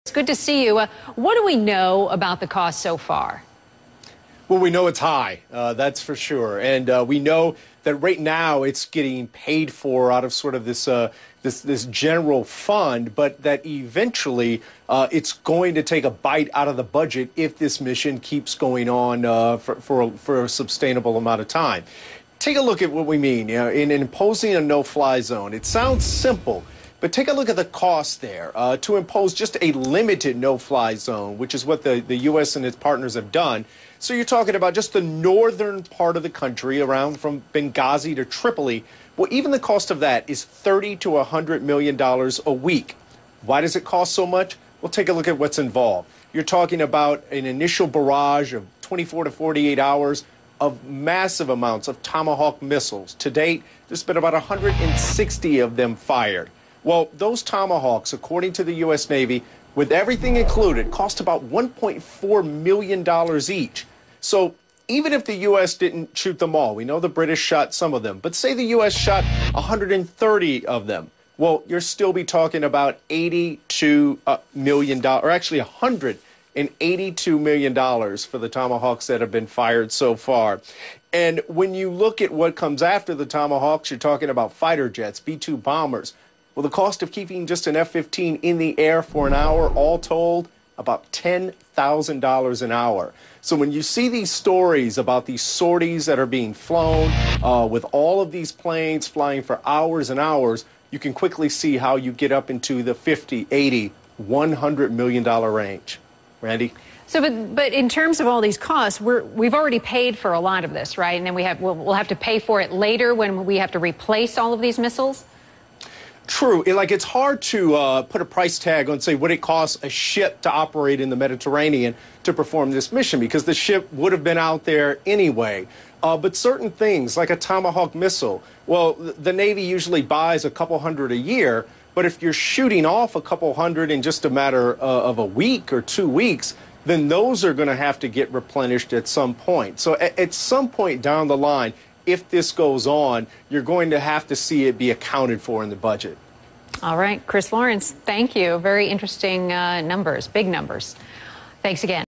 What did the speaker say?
It's good to see you. What do we know about the cost so far? Well, we know it's high, that's for sure. And we know that right now it's getting paid for out of sort of this general fund, but that eventually it's going to take a bite out of the budget if this mission keeps going on for a sustainable amount of time. Take a look at what we mean, in imposing a no-fly zone. It sounds simple, but take a look at the cost there. To impose just a limited no-fly zone, which is what the U.S. and its partners have done. So you're talking about just the northern part of the country, around from Benghazi to Tripoli. Well, even the cost of that is $30 to $100 million a week. Why does it cost so much? Well, take a look at what's involved. You're talking about an initial barrage of 24 to 48 hours of massive amounts of Tomahawk missiles. To date, there's been about 160 of them fired. Well, those Tomahawks, according to the U.S. Navy, with everything included, cost about $1.4 million each. So even if the U.S. didn't shoot them all, we know the British shot some of them, but say the U.S. shot 130 of them, well, you'll still be talking about $82 million, or actually $182 million for the Tomahawks that have been fired so far. And when you look at what comes after the Tomahawks, you're talking about fighter jets, B-2 bombers. Well, the cost of keeping just an F-15 in the air for an hour, all told, about $10,000 an hour. So when you see these stories about these sorties that are being flown with all of these planes flying for hours and hours, you can quickly see how you get up into the $50, $80, $100 million range. Randy? So, but in terms of all these costs, we've already paid for a lot of this, right? And then we'll have to pay for it later when we have to replace all of these missiles? True. It's hard to put a price tag on, say, what it costs a ship to operate in the Mediterranean to perform this mission, because the ship would have been out there anyway. But certain things, like a Tomahawk missile, well, the Navy usually buys a couple hundred a year, but if you're shooting off a couple hundred in just a matter of a week or 2 weeks, then those are going to have to get replenished at some point. So at some point down the line, if this goes on, you're going to have to see it be accounted for in the budget. All right, Chris Lawrence, thank you. Very interesting numbers, big numbers. Thanks again.